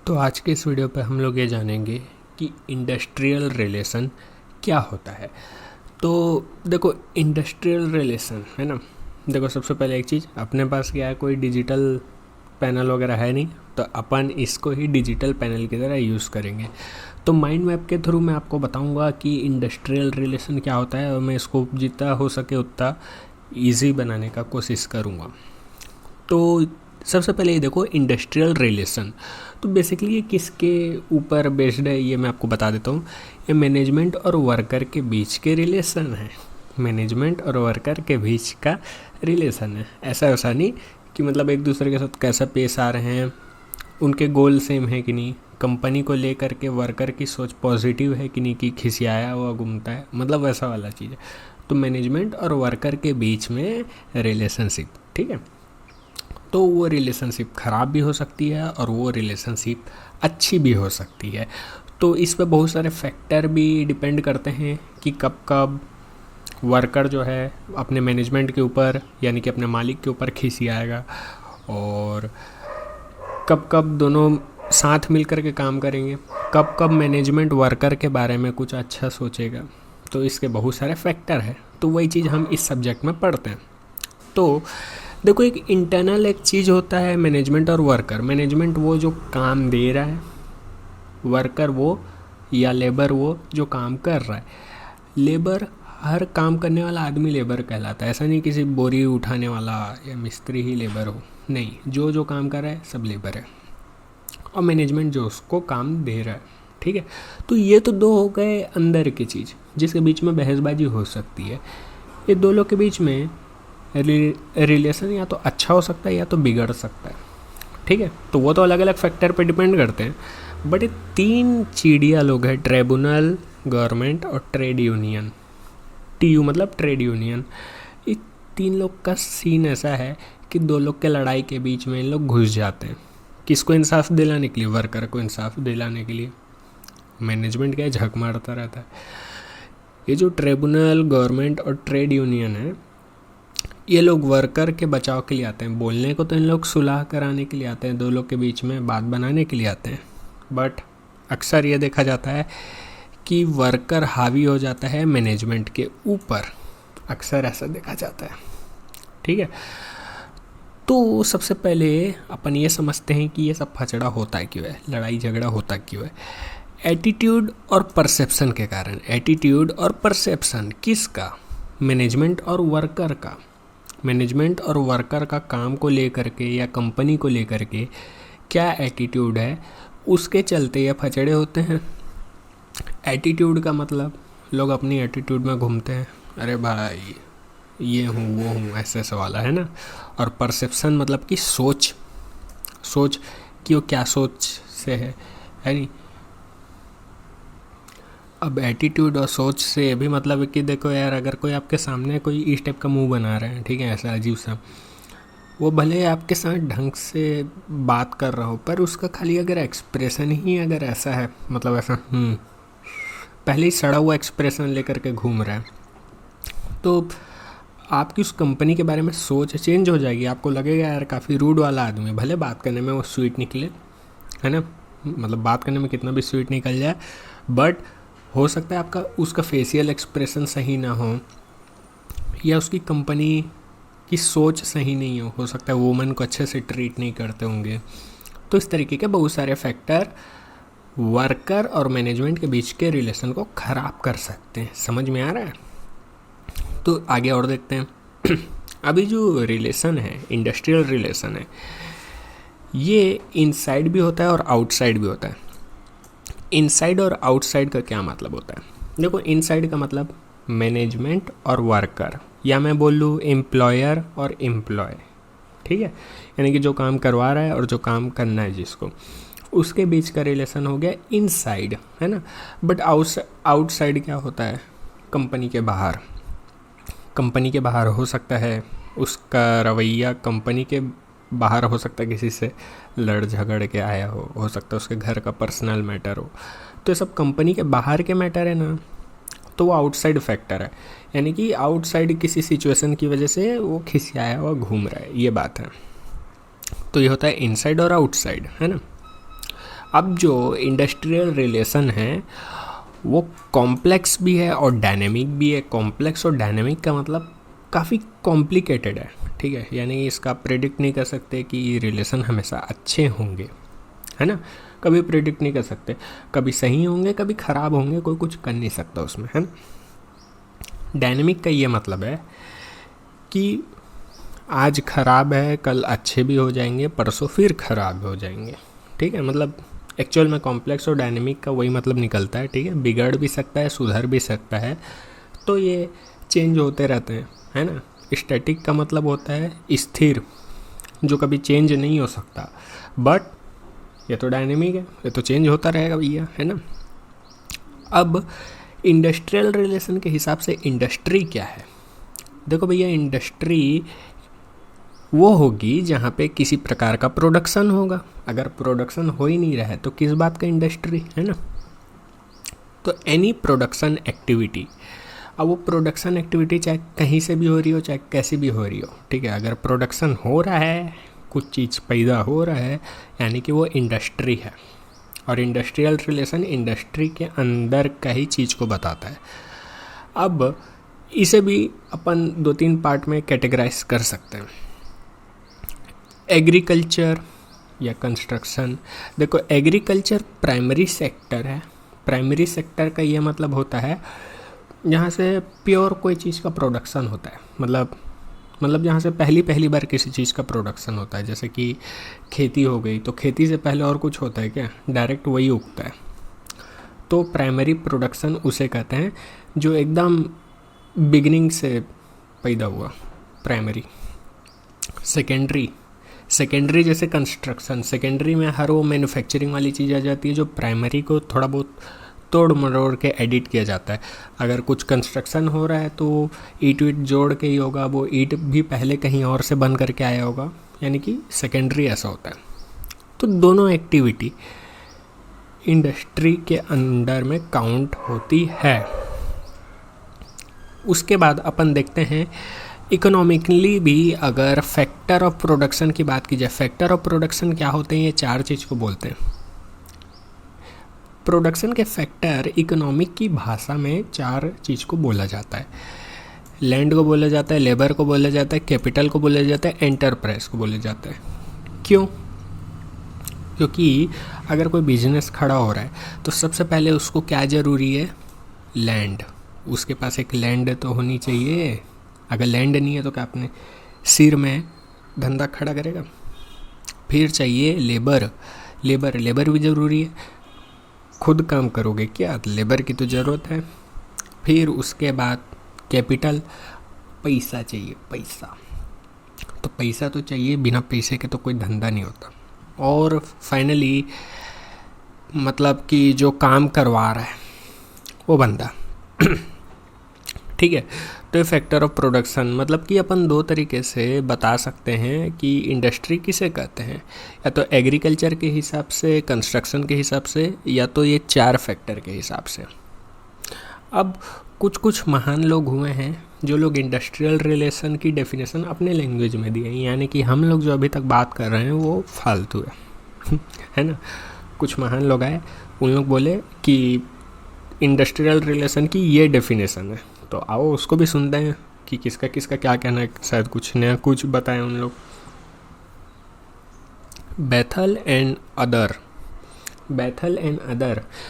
तो आज के इस वीडियो पे हम लोग ये जानेंगे कि इंडस्ट्रियल रिलेशन क्या होता है। तो देखो, इंडस्ट्रियल रिलेशन है ना। देखो, सबसे पहले एक चीज़, अपने पास क्या है, कोई डिजिटल पैनल वगैरह है नहीं, तो अपन इसको ही डिजिटल पैनल की तरह यूज़ करेंगे। तो माइंड मैप के थ्रू मैं आपको बताऊंगा कि इंडस्ट्रियल रिलेशन क्या होता है, और मैं इसको जितना हो सके उतना ईजी बनाने का कोशिश करूँगा। तो सबसे पहले ये देखो, इंडस्ट्रियल रिलेशन तो बेसिकली ये किसके ऊपर बेस्ड है ये मैं आपको बता देता हूँ। ये मैनेजमेंट और वर्कर के बीच के रिलेशन है। मैनेजमेंट और वर्कर के बीच का रिलेशन है। ऐसा वैसा नहीं कि मतलब एक दूसरे के साथ कैसा पेश आ रहे हैं, उनके गोल सेम है कि नहीं, कंपनी को लेकर के वर्कर की सोच पॉजिटिव है कि नहीं, कि खिसियाया हुआ घूमता है, मतलब वैसा वाला चीज़ है। तो मैनेजमेंट और वर्कर के बीच में रिलेशनशिप, ठीक है। तो वो रिलेशनशिप ख़राब भी हो सकती है और वो रिलेशनशिप अच्छी भी हो सकती है। तो इस पे बहुत सारे फैक्टर भी डिपेंड करते हैं कि कब कब वर्कर जो है अपने मैनेजमेंट के ऊपर, यानी कि अपने मालिक के ऊपर खिसियाएगा, और कब कब दोनों साथ मिल कर के काम करेंगे, कब कब मैनेजमेंट वर्कर के बारे में कुछ अच्छा सोचेगा। तो इसके बहुत सारे फैक्टर हैं। तो वही चीज़ हम इस सब्जेक्ट में पढ़ते हैं। तो देखो, एक इंटरनल एक चीज़ होता है मैनेजमेंट और वर्कर। मैनेजमेंट वो जो काम दे रहा है, वर्कर वो या लेबर वो जो काम कर रहा है। लेबर, हर काम करने वाला आदमी लेबर कहलाता है। ऐसा नहीं किसी बोरी उठाने वाला या मिस्त्री ही लेबर हो, नहीं, जो जो काम कर रहा है सब लेबर है। और मैनेजमेंट जो उसको काम दे रहा है, ठीक है। तो ये तो दो हो गए अंदर की चीज़ जिसके बीच में बहसबाजी हो सकती है। ये दो लोग के बीच में रिलेशन या तो अच्छा हो सकता है या तो बिगड़ सकता है, ठीक है। तो वो तो अलग अलग फैक्टर पे डिपेंड करते हैं। बट ये तीन चिड़िया लोग हैं, ट्रिब्यूनल, गवर्नमेंट और ट्रेड यूनियन। टीयू मतलब ट्रेड यूनियन। ये तीन लोग का सीन ऐसा है कि दो लोग के लड़ाई के बीच में इन लोग घुस जाते हैं। किसको इंसाफ दिलाने के लिए? वर्कर को इंसाफ दिलाने के लिए। मैनेजमेंट क्या है, झक मारता रहता है। ये जो ट्रिब्यूनल, गवर्नमेंट और ट्रेड यूनियन है, ये लोग वर्कर के बचाव के लिए आते हैं। बोलने को तो इन लोग सुलह कराने के लिए आते हैं, दो लोग के बीच में बात बनाने के लिए आते हैं। बट अक्सर ये देखा जाता है कि वर्कर हावी हो जाता है मैनेजमेंट के ऊपर। अक्सर ऐसा देखा जाता है, ठीक है। तो सबसे पहले अपन ये समझते हैं कि ये सब फचड़ा होता है क्यों है, लड़ाई झगड़ा होता क्यों है। एटीट्यूड और परसेप्शन के कारण। एटीट्यूड और परसेप्शन किसका? मैनेजमेंट और वर्कर का। मैनेजमेंट और वर्कर का काम को लेकर के या कंपनी को लेकर के क्या एटीट्यूड है, उसके चलते ये फचड़े होते हैं। एटीट्यूड का मतलब लोग अपनी एटीट्यूड में घूमते हैं, अरे भाई ये हूँ वो हूँ, ऐसे ऐसा वाला है ना। और परसेप्शन मतलब कि सोच, सोच कि वो क्या सोच से है नहीं। अब एटीट्यूड और सोच से भी मतलब है कि देखो यार, अगर कोई आपके सामने कोई इस टाइप का मुंह बना रहा है, ठीक है, ऐसा अजीब सा, वो भले आपके साथ ढंग से बात कर रहा हो, पर उसका खाली अगर एक्सप्रेशन ही अगर ऐसा है, मतलब ऐसा पहले ही सड़ा हुआ एक्सप्रेशन लेकर के घूम रहा है, तो आपकी उस कंपनी के बारे में सोच चेंज हो जाएगी। आपको लगेगा यार काफ़ी रूड वाला आदमी, भले बात करने में वो स्वीट निकले, है ना, मतलब बात करने में कितना भी स्वीट निकल जाए, बट हो सकता है आपका उसका फेशियल एक्सप्रेशन सही ना हो, या उसकी कंपनी की सोच सही नहीं हो सकता है वुमन को अच्छे से ट्रीट नहीं करते होंगे। तो इस तरीके के बहुत सारे फैक्टर वर्कर और मैनेजमेंट के बीच के रिलेशन को ख़राब कर सकते हैं। समझ में आ रहा है? तो आगे और देखते हैं। अभी जो रिलेशन है, इंडस्ट्रियल रिलेशन है, ये इनसाइड भी होता है और आउटसाइड भी होता है। इनसाइड और आउटसाइड का क्या मतलब होता है? देखो, इनसाइड का मतलब मैनेजमेंट और वर्कर, या मैं बोल लूँ एम्प्लॉयर और एम्प्लॉय, ठीक है, यानी कि जो काम करवा रहा है और जो काम करना है जिसको, उसके बीच का रिलेशन हो गया इनसाइड, है ना। बट आउटसाइड क्या होता है? कंपनी के बाहर। कंपनी के बाहर हो सकता है उसका रवैया, कंपनी के बाहर हो सकता है किसी से लड़ झगड़ के आया हो सकता है उसके घर का पर्सनल मैटर हो। तो ये सब कंपनी के बाहर के मैटर है ना, तो वो आउटसाइड फैक्टर है, यानी कि आउटसाइड किसी सिचुएशन की वजह से वो खिसियाया हुआ घूम रहा है, ये बात है। तो ये होता है इनसाइड और आउटसाइड, है ना। अब जो इंडस्ट्रियल रिलेशन है वो कॉम्प्लेक्स भी है और डायनेमिक भी है। कॉम्प्लेक्स और डायनेमिक का मतलब काफ़ी कॉम्प्लिकेटेड है, ठीक है, यानी इसका प्रेडिक्ट नहीं कर सकते कि ये रिलेशन हमेशा अच्छे होंगे, है ना, कभी प्रेडिक्ट नहीं कर सकते, कभी सही होंगे कभी ख़राब होंगे, कोई कुछ कर नहीं सकता उसमें, है ना। डायनेमिक का ये मतलब है कि आज ख़राब है कल अच्छे भी हो जाएंगे, परसों फिर ख़राब हो जाएंगे, ठीक है, मतलब एक्चुअल में कॉम्प्लेक्स और डायनेमिक का वही मतलब निकलता है, ठीक है, बिगड़ भी सकता है सुधर भी सकता है, तो ये चेंज होते रहते हैं, है ना। स्टैटिक का मतलब होता है स्थिर, जो कभी चेंज नहीं हो सकता, बट ये तो डायनेमिक है, ये तो चेंज होता रहेगा भैया, है ना। अब इंडस्ट्रियल रिलेशन के हिसाब से इंडस्ट्री क्या है? देखो भैया, इंडस्ट्री वो होगी जहाँ पे किसी प्रकार का प्रोडक्शन होगा। अगर प्रोडक्शन हो ही नहीं रहा है तो किस बात का इंडस्ट्री, है ना। तो एनी प्रोडक्शन एक्टिविटी, अब वो प्रोडक्शन एक्टिविटी चाहे कहीं से भी हो रही हो चाहे कैसी भी हो रही हो, ठीक है, अगर प्रोडक्शन हो रहा है, कुछ चीज़ पैदा हो रहा है, यानी कि वो इंडस्ट्री है। और इंडस्ट्रियल रिलेशन इंडस्ट्री के अंदर का ही चीज़ को बताता है। अब इसे भी अपन 2-3 पार्ट में कैटेगराइज कर सकते हैं। एग्रीकल्चर या कंस्ट्रक्शन। देखो, एग्रीकल्चर प्राइमरी सेक्टर है। प्राइमरी सेक्टर का ये मतलब होता है जहाँ से प्योर कोई चीज़ का प्रोडक्शन होता है, मतलब जहाँ से पहली बार किसी चीज़ का प्रोडक्शन होता है। जैसे कि खेती हो गई, तो खेती से पहले और कुछ होता है क्या? डायरेक्ट वही उगता है। तो प्राइमरी प्रोडक्शन उसे कहते हैं जो एकदम बिगिनिंग से पैदा हुआ, प्राइमरी। सेकेंडरी जैसे कंस्ट्रक्शन, सेकेंडरी में हर वो मैन्युफैक्चरिंग वाली चीज़ आ जाती है जो प्राइमरी को थोड़ा बहुत तोड़ मरोड़ के एडिट किया जाता है। अगर कुछ कंस्ट्रक्शन हो रहा है तो ईंट वीट जोड़ के ही होगा, वो ईंट भी पहले कहीं और से बन करके आया होगा, यानी कि सेकेंडरी ऐसा होता है। तो दोनों एक्टिविटी इंडस्ट्री के अंडर में काउंट होती है। उसके बाद अपन देखते हैं इकोनॉमिकली भी अगर फैक्टर ऑफ प्रोडक्शन की बात की जाए। फैक्टर ऑफ प्रोडक्शन क्या होते हैं? ये 4 चीज़ को बोलते हैं। प्रोडक्शन के फैक्टर इकोनॉमिक की भाषा में 4 चीज़ को बोला जाता है। लैंड को बोला जाता है, लेबर को बोला जाता है, कैपिटल को बोला जाता है, एंटरप्राइज को बोला जाता है। क्यों? क्योंकि अगर कोई बिजनेस खड़ा हो रहा है तो सबसे पहले उसको क्या ज़रूरी है? लैंड। उसके पास एक लैंड तो होनी चाहिए। अगर लैंड नहीं है तो क्या अपने सिर में धंधा खड़ा करेगा? फिर चाहिए लेबर भी ज़रूरी है। खुद काम करोगे क्या? लेबर की तो ज़रूरत है। फिर उसके बाद कैपिटल, पैसा चाहिए, पैसा। तो पैसा तो चाहिए, बिना पैसे के तो कोई धंधा नहीं होता। और फाइनली मतलब कि जो काम करवा रहा है वो बंदा ठीक है। तो ये फैक्टर ऑफ प्रोडक्शन, मतलब कि अपन 2 तरीके से बता सकते हैं कि इंडस्ट्री किसे कहते हैं, या तो एग्रीकल्चर के हिसाब से, कंस्ट्रक्शन के हिसाब से, या तो ये 4 फैक्टर के हिसाब से। अब कुछ महान लोग हुए हैं जो लोग इंडस्ट्रियल रिलेशन की डेफिनेशन अपने लैंग्वेज में दिए, यानी कि हम लोग जो अभी तक बात कर रहे हैं वो फालतू है है ना। कुछ महान लोग आए, उन लोग बोले कि इंडस्ट्रियल रिलेशन की ये डेफिनेशन है, तो आओ उसको भी सुनते हैं कि किसका किसका क्या कहना है। शायद कुछ नया कुछ बताएं उन लोग। बैथल एंड अदर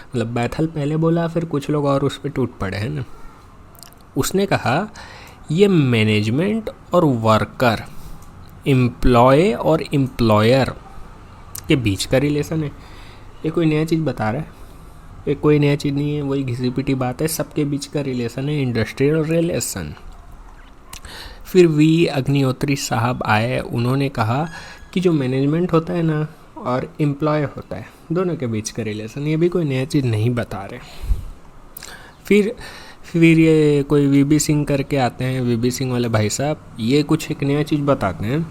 मतलब बैथल पहले बोला, फिर कुछ लोग और उस पर टूट पड़े, है ना। उसने कहा ये मैनेजमेंट और वर्कर, एम्प्लॉय और एम्प्लॉयर के बीच का रिलेशन है। ये कोई नया चीज़ बता रहा है? ये कोई नया चीज़ नहीं है, वही घिसी पिटी बात है। सबके बीच का रिलेशन है इंडस्ट्रियल रिलेशन। फिर वी अग्निहोत्री साहब आए, उन्होंने कहा कि जो मैनेजमेंट होता है ना और एम्प्लॉय होता है, दोनों के बीच का रिलेशन, ये भी कोई नया चीज़ नहीं बता रहे। फिर ये कोई वीबी सिंह करके आते हैं, वीबी सिंह वाले भाई साहब, ये कुछ एक नया चीज़ बताते हैं।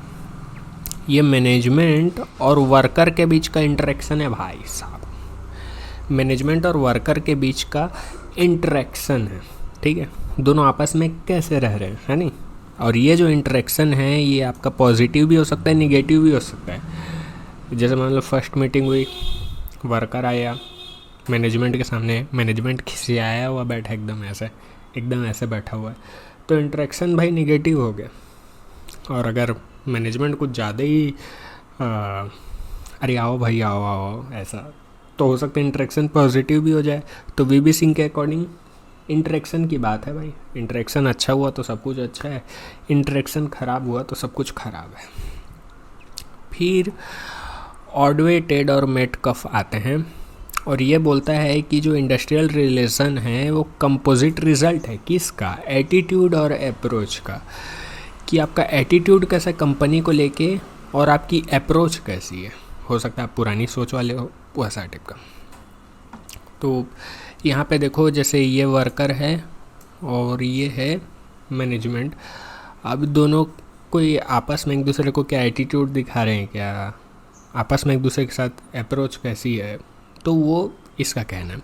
ये मैनेजमेंट और वर्कर के बीच का इंटरेक्शन है भाई साहब। मैनेजमेंट और वर्कर के बीच का इंटरेक्शन है, ठीक है। दोनों आपस में कैसे रह रहे हैं, है नहीं। और ये जो इंटरेक्शन है ये आपका पॉजिटिव भी हो सकता है, निगेटिव भी हो सकता है। जैसे मान लो फर्स्ट मीटिंग हुई, वर्कर आया मैनेजमेंट के सामने, मैनेजमेंट खिसियाया हुआ बैठा एकदम ऐसे बैठा हुआ है, तो इंटरेक्शन भाई निगेटिव हो गया। और अगर मैनेजमेंट कुछ ज़्यादा ही अरे आओ भाई आओ आओ ऐसा, तो हो सकता है इंटरेक्शन पॉजिटिव भी हो जाए। तो वीबी सिंह के अकॉर्डिंग इंटरेक्शन की बात है भाई, इंटरेक्शन अच्छा हुआ तो सब कुछ अच्छा है, इंटरेक्शन ख़राब हुआ तो सब कुछ ख़राब है। फिर ऑडवे, टेड और मेटकफ आते हैं और ये बोलता है कि जो इंडस्ट्रियल रिलेशन है वो कंपोजिट रिजल्ट है किसका, एटीट्यूड और अप्रोच का, कि आपका एटीट्यूड कैसा कंपनी को लेके और आपकी अप्रोच कैसी है। हो सकता है आप पुरानी सोच वाले हो, वैसा टाइप का। तो यहाँ पे देखो जैसे ये वर्कर है और ये है मैनेजमेंट, अब दोनों कोई आपस में एक दूसरे को क्या एटीट्यूड दिखा रहे हैं, क्या आपस में एक दूसरे के साथ अप्रोच कैसी है, तो वो इसका कहना है।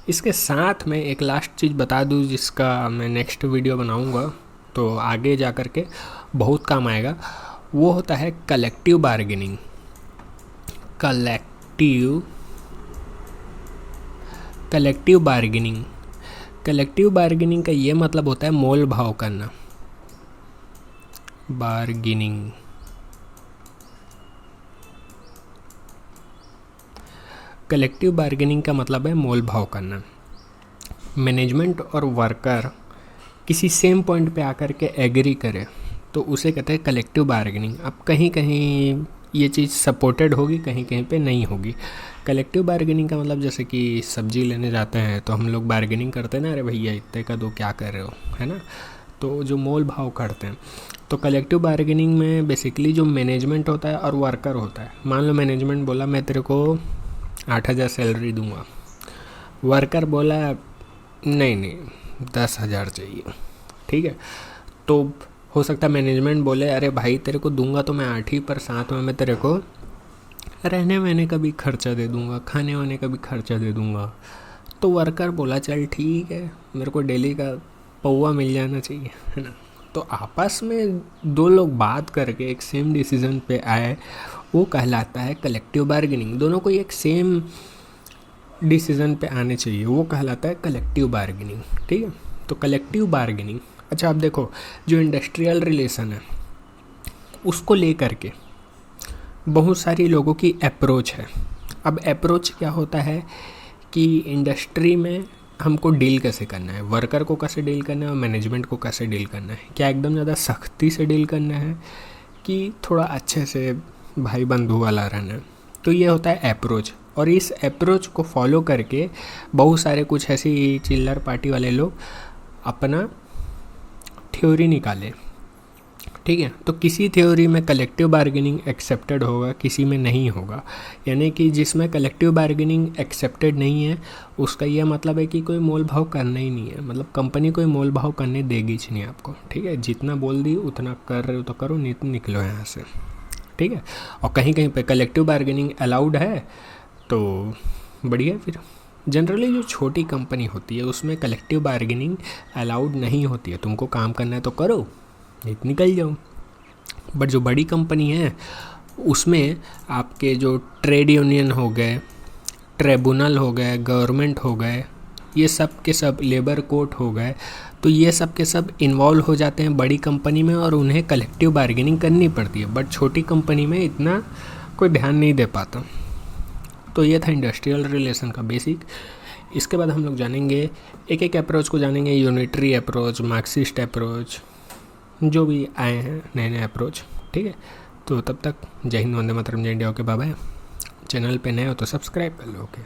इसके साथ में एक लास्ट चीज़ बता दूँ जिसका मैं नेक्स्ट वीडियो बनाऊँगा तो आगे जा कर के बहुत काम आएगा, वो होता है कलेक्टिव बार्गेनिंग। कलेक्टिव बार्गेनिंग का ये मतलब होता है मोल भाव करना। कलेक्टिव बार्गेनिंग का मतलब है मोल भाव करना। मैनेजमेंट और वर्कर किसी सेम पॉइंट पे आकर के एग्री करे तो उसे कहते हैं कलेक्टिव बार्गेनिंग। अब कहीं कहीं ये चीज़ सपोर्टेड होगी, कहीं कहीं पे नहीं होगी। कलेक्टिव बार्गेनिंग का मतलब जैसे कि सब्जी लेने जाते हैं तो हम लोग बार्गेनिंग करते हैं ना, अरे भैया इतने का दो, क्या कर रहे हो, है ना, तो जो मोल भाव करते हैं। तो कलेक्टिव बार्गेनिंग में बेसिकली जो मैनेजमेंट होता है और वर्कर होता है, मान लो मैनेजमेंट बोला मैं तेरे को 8,000 सैलरी दूंगा, वर्कर बोला नहीं 10,000 चाहिए, ठीक है। तो हो सकता है मैनेजमेंट बोले अरे भाई तेरे को दूंगा तो मैं 8 ही, पर साथ में मैं तेरे को रहने वहने का भी खर्चा दे दूंगा, खाने वाने का भी खर्चा दे दूंगा। तो वर्कर बोला चल ठीक है, मेरे को डेली का पौवा मिल जाना चाहिए, है ना। तो आपस में दो लोग बात करके एक सेम डिसीजन पे आए, वो कहलाता है कलेक्टिव बार्गेनिंग। दोनों को एक सेम डिसीजन पे आने चाहिए, वो कहलाता है कलेक्टिव बार्गेनिंग, ठीक है। तो कलेक्टिव बार्गेनिंग। अच्छा, अब देखो जो इंडस्ट्रियल रिलेशन है उसको लेकर के बहुत सारी लोगों की अप्रोच है। अब अप्रोच क्या होता है कि इंडस्ट्री में हमको डील कैसे करना है, वर्कर को कैसे डील करना है और मैनेजमेंट को कैसे डील करना है। क्या एकदम ज़्यादा सख्ती से डील करना है कि थोड़ा अच्छे से भाई बंधु वाला रहना है। तो ये होता है अप्रोच। और इस अप्रोच को फॉलो करके बहुत सारे कुछ ऐसी चिल्लर पार्टी वाले लोग अपना थ्योरी निकाले, ठीक है। तो किसी थ्योरी में कलेक्टिव बार्गेनिंग एक्सेप्टेड होगा, किसी में नहीं होगा। यानी कि जिसमें कलेक्टिव बार्गेनिंग एक्सेप्टेड नहीं है उसका यह मतलब है कि कोई मोल भाव करना ही नहीं है, मतलब कंपनी कोई मोल भाव करने देगी ही नहीं आपको, ठीक है। जितना बोल दी उतना कर रहे हो तो करो, नहीं तो निकलो यहाँ से, ठीक है। और कहीं कहीं पे कलेक्टिव बार्गेनिंग अलाउड है तो बढ़िया। फिर जनरली जो छोटी कंपनी होती है उसमें कलेक्टिव बार्गेनिंग अलाउड नहीं होती है, तुमको काम करना है तो करो, नहीं तो निकल जाओ। बट जो बड़ी कंपनी है उसमें आपके जो ट्रेड यूनियन हो गए, ट्रिब्यूनल हो गए, गवर्नमेंट हो गए, ये सब के सब, लेबर कोर्ट हो गए, तो ये सब के सब इन्वॉल्व हो जाते हैं बड़ी कंपनी में और उन्हें कलेक्टिव बार्गेनिंग करनी पड़ती है। बट छोटी कंपनी में इतना कोई ध्यान नहीं दे पाता। तो ये था इंडस्ट्रियल रिलेशन का बेसिक। इसके बाद हम लोग जानेंगे एक एक अप्रोच को जानेंगे, यूनिटरी अप्रोच, मार्क्सिस्ट अप्रोच, जो भी आए हैं नए नए अप्रोच, ठीक है। तो तब तक जय हिंद, वंदे मातरम, जय India, okay bye bye. Channel पे नए हो तो सब्सक्राइब कर लो, ओके।